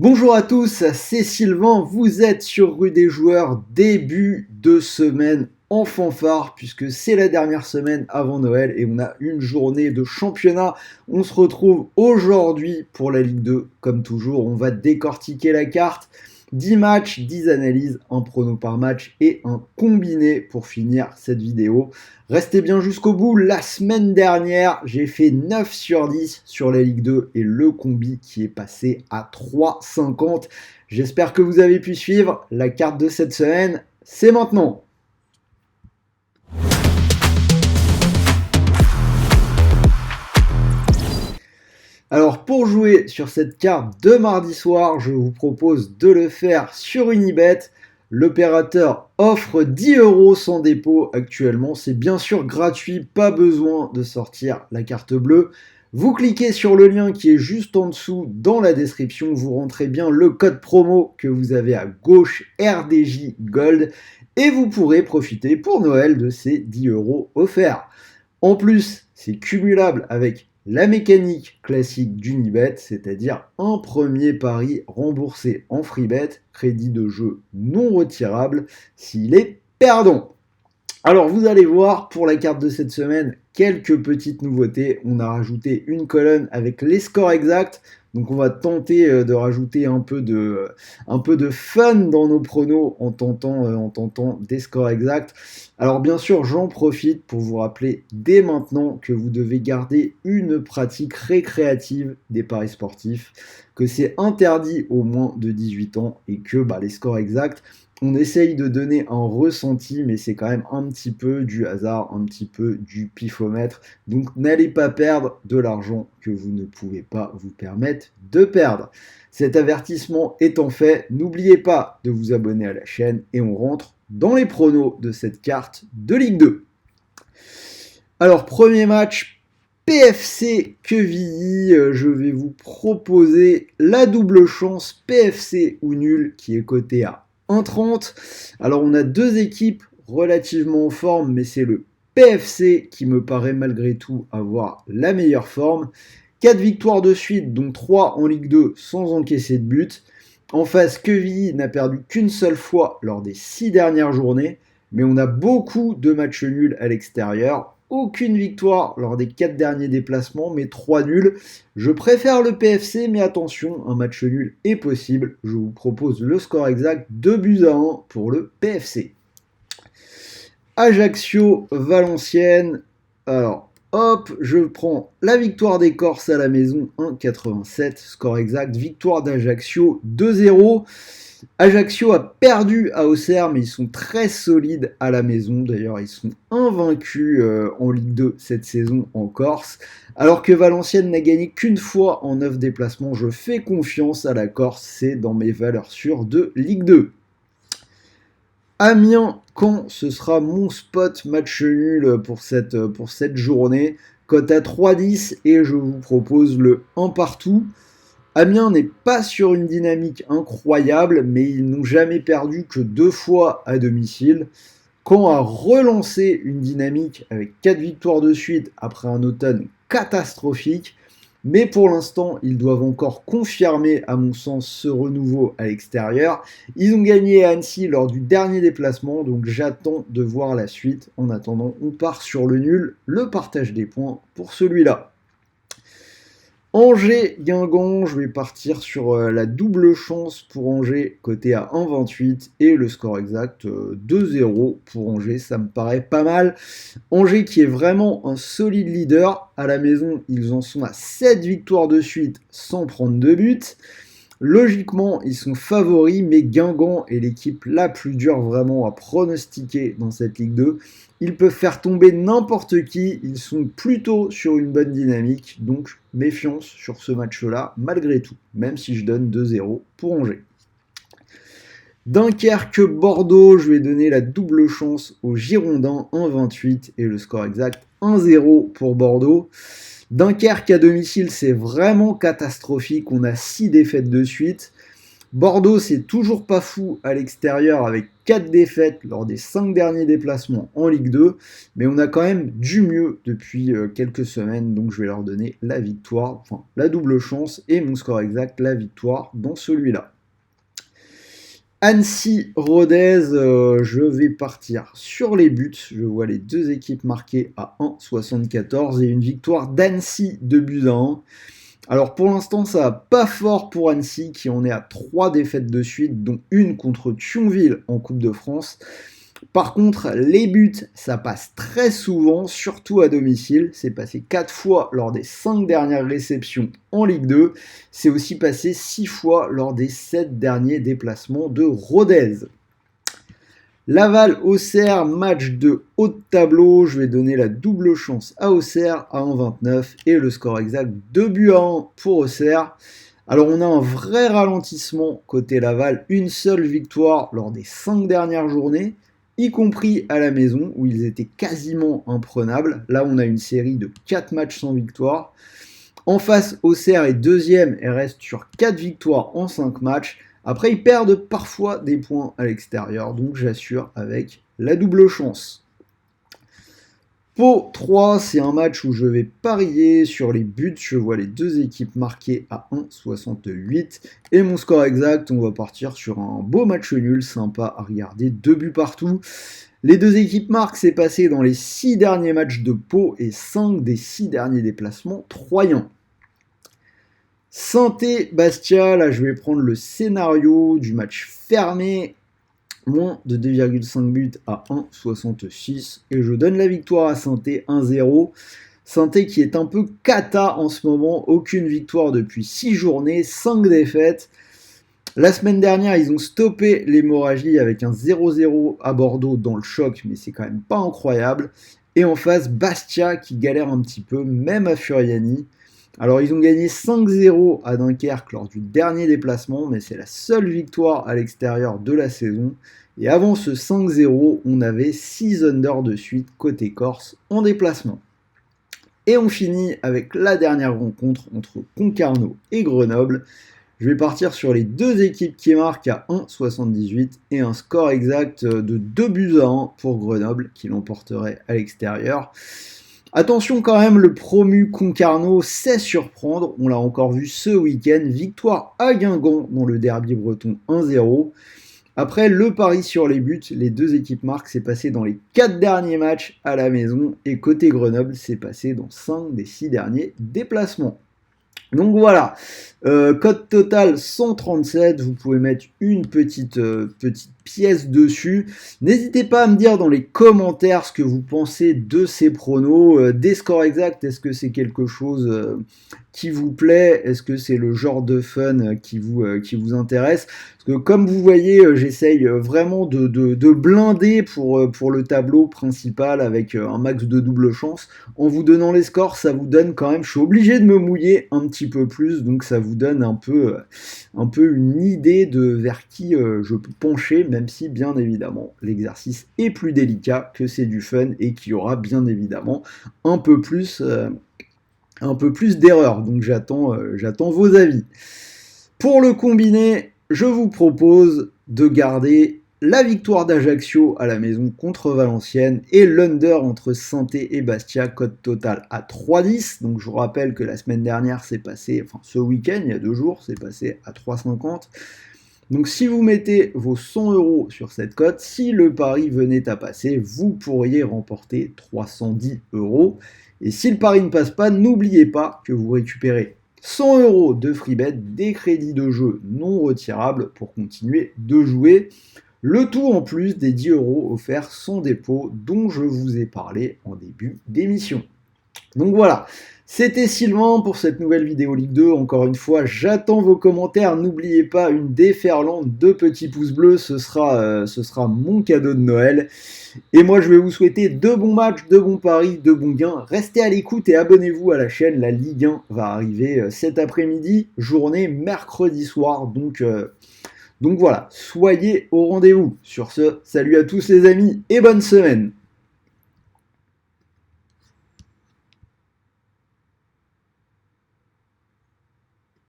Bonjour à tous, c'est Sylvain, vous êtes sur Rue des Joueurs, début de semaine en fanfare puisque c'est la dernière semaine avant Noël et on a une journée de championnat. On se retrouve aujourd'hui pour la Ligue 2, comme toujours, on va décortiquer la carte. 10 matchs, 10 analyses, un prono par match et un combiné pour finir cette vidéo. Restez bien jusqu'au bout. La semaine dernière, j'ai fait 9 sur 10 sur la Ligue 2 et le combi qui est passé à 3,50. J'espère que vous avez pu suivre. La carte de cette semaine, c'est maintenant. Alors pour jouer sur cette carte de mardi soir, je vous propose de le faire sur Unibet. L'opérateur offre 10 € sans dépôt actuellement. C'est bien sûr gratuit, pas besoin de sortir la carte bleue. Vous cliquez sur le lien qui est juste en dessous dans la description. Vous rentrez bien le code promo que vous avez à gauche RDJ Gold et vous pourrez profiter pour Noël de ces 10 € offerts. En plus, c'est cumulable avec la mécanique classique d'Unibet, c'est-à-dire un premier pari remboursé en freebet, crédit de jeu non retirable s'il est perdant. Alors vous allez voir pour la carte de cette semaine quelques petites nouveautés. On a rajouté une colonne avec les scores exacts. Donc on va tenter de rajouter un peu de fun dans nos pronos en tentant des scores exacts. Alors bien sûr, j'en profite pour vous rappeler dès maintenant que vous devez garder une pratique récréative des paris sportifs, que c'est interdit aux moins de 18 ans et que les scores exacts, on essaye de donner un ressenti, mais c'est quand même un petit peu du hasard, un petit peu du pifomètre. Donc n'allez pas perdre de l'argent que vous ne pouvez pas vous permettre de perdre. Cet avertissement étant fait, n'oubliez pas de vous abonner à la chaîne et on rentre dans les pronos de cette carte de Ligue 2. Alors premier match, PFC Quevilly, je vais vous proposer la double chance PFC ou nul qui est coté à 1,30. Alors on a deux équipes relativement en forme, mais c'est le PFC qui me paraît malgré tout avoir la meilleure forme. 4 victoires de suite, dont 3 en Ligue 2 sans encaisser de but. En face, Quevilly n'a perdu qu'une seule fois lors des 6 dernières journées, mais on a beaucoup de matchs nuls à l'extérieur. Aucune victoire lors des 4 derniers déplacements, mais 3 nuls. Je préfère le PFC, mais attention, un match nul est possible. Je vous propose le score exact, 2-1 pour le PFC. Ajaccio-Valenciennes. Alors, hop, je prends la victoire des Corses à la maison, 1,87, score exact. Victoire d'Ajaccio, 2-0. Ajaccio a perdu à Auxerre, mais ils sont très solides à la maison. D'ailleurs, ils sont invaincus en Ligue 2 cette saison en Corse. Alors que Valenciennes n'a gagné qu'une fois en 9 déplacements. Je fais confiance à la Corse, c'est dans mes valeurs sûres de Ligue 2. Amiens-Caen, ce sera mon spot match nul pour cette journée. Cote à 3,10 et je vous propose le 1 partout. Amiens n'est pas sur une dynamique incroyable, mais ils n'ont jamais perdu que 2 fois à domicile. Caen a relancé une dynamique avec 4 victoires de suite après un automne catastrophique. Mais pour l'instant, ils doivent encore confirmer, à mon sens, ce renouveau à l'extérieur. Ils ont gagné à Annecy lors du dernier déplacement, donc j'attends de voir la suite. En attendant, on part sur le nul, le partage des points pour celui-là. Angers-Guingamp, je vais partir sur la double chance pour Angers, côté à 1,28 et le score exact 2-0 pour Angers, ça me paraît pas mal. Angers qui est vraiment un solide leader, à la maison ils en sont à 7 victoires de suite sans prendre de but. Logiquement, ils sont favoris, mais Guingamp est l'équipe la plus dure vraiment à pronostiquer dans cette Ligue 2. Ils peuvent faire tomber n'importe qui, ils sont plutôt sur une bonne dynamique, donc méfiance sur ce match-là, malgré tout, même si je donne 2-0 pour Angers. Dunkerque-Bordeaux, je vais donner la double chance aux Girondins, 1,28 et le score exact 1-0 pour Bordeaux. Dunkerque à domicile, c'est vraiment catastrophique. On a 6 défaites de suite. Bordeaux, c'est toujours pas fou à l'extérieur avec 4 défaites lors des 5 derniers déplacements en Ligue 2, mais on a quand même du mieux depuis quelques semaines, donc je vais leur donner la victoire, enfin la double chance et mon score exact, la victoire dans celui-là. Annecy-Rodez, je vais partir sur les buts. Je vois les deux équipes marquées à 1,74 et une victoire d'Annecy de buts à 1. Alors pour l'instant, ça va pas fort pour Annecy qui en est à 3 défaites de suite, dont une contre Thionville en Coupe de France. Par contre, les buts, ça passe très souvent, surtout à domicile. C'est passé 4 fois lors des 5 dernières réceptions en Ligue 2. C'est aussi passé 6 fois lors des 7 derniers déplacements de Rodez. Laval-Auxerre, match de haut de tableau. Je vais donner la double chance à Auxerre à 1,29 et le score exact 2 buts à 1 pour Auxerre. Alors on a un vrai ralentissement côté Laval, une seule victoire lors des 5 dernières journées, y compris à la maison où ils étaient quasiment imprenables. Là on a une série de 4 matchs sans victoire. En face, Auxerre est deuxième et reste sur 4 victoires en 5 matchs. Après, ils perdent parfois des points à l'extérieur, donc j'assure avec la double chance. Pau 3, c'est un match où je vais parier sur les buts. Je vois les deux équipes marquées à 1,68. Et mon score exact, on va partir sur un beau match nul, sympa à regarder, 2 buts partout. Les deux équipes marquent, c'est passé dans les 6 derniers matchs de Pau et 5 des 6 derniers déplacements troyens. Saint-Bastia, là je vais prendre le scénario du match fermé. Moins de 2,5 buts à 1,66 et je donne la victoire à Saint-Étienne 1-0. Saint-Étienne qui est un peu cata en ce moment, aucune victoire depuis 6 journées, 5 défaites. La semaine dernière, ils ont stoppé l'hémorragie avec un 0-0 à Bordeaux dans le choc, mais c'est quand même pas incroyable. Et en face, Bastia qui galère un petit peu, même à Furiani. Alors ils ont gagné 5-0 à Dunkerque lors du dernier déplacement, mais c'est la seule victoire à l'extérieur de la saison. Et avant ce 5-0, on avait 6 unders de suite côté Corse en déplacement. Et on finit avec la dernière rencontre entre Concarneau et Grenoble. Je vais partir sur les deux équipes qui marquent à 1,78 et un score exact de 2 buts à 1 pour Grenoble qui l'emporterait à l'extérieur. Attention quand même, le promu Concarneau sait surprendre, on l'a encore vu ce week-end, victoire à Guingamp dans le derby breton 1-0. Après le pari sur les buts, les deux équipes marquent, c'est passé dans les 4 derniers matchs à la maison et côté Grenoble, c'est passé dans 5 des 6 derniers déplacements. Donc voilà, code total 137, vous pouvez mettre une petite pièce dessus. N'hésitez pas à me dire dans les commentaires ce que vous pensez de ces pronos, des scores exacts, est-ce que c'est quelque chose qui vous plaît, est-ce que c'est le genre de fun qui vous intéresse? Parce que comme vous voyez, j'essaye vraiment de blinder pour le tableau principal avec un max de double chance. En vous donnant les scores, ça vous donne quand même, je suis obligé de me mouiller un petit peu plus, donc ça vous donne un peu une idée de vers qui je peux pencher, même si bien évidemment l'exercice est plus délicat, que c'est du fun et qu'il y aura bien évidemment un peu plus d'erreurs. Donc j'attends vos avis. Pour le combiné, je vous propose de garder la victoire d'Ajaccio à la maison contre Valenciennes et l'under entre Saint-Étienne et Bastia, cote total à 3,10. Donc je vous rappelle que la semaine dernière, c'est passé, enfin ce week-end, il y a 2 jours, c'est passé à 3,50. Donc si vous mettez vos 100 € sur cette cote, si le pari venait à passer, vous pourriez remporter 310 €. Et si le pari ne passe pas, n'oubliez pas que vous récupérez 100 € de freebet, des crédits de jeu non retirables pour continuer de jouer. Le tout en plus des 10 € offerts sans dépôt dont je vous ai parlé en début d'émission. Donc voilà, c'était Sylvain pour cette nouvelle vidéo Ligue 2. Encore une fois, j'attends vos commentaires. N'oubliez pas une déferlante de petits pouces bleus, ce sera mon cadeau de Noël. Et moi, je vais vous souhaiter de bons matchs, de bons paris, de bons gains. Restez à l'écoute et abonnez-vous à la chaîne. La Ligue 1 va arriver cet après-midi, journée mercredi soir. Donc voilà, soyez au rendez-vous. Sur ce, salut à tous les amis et bonne semaine.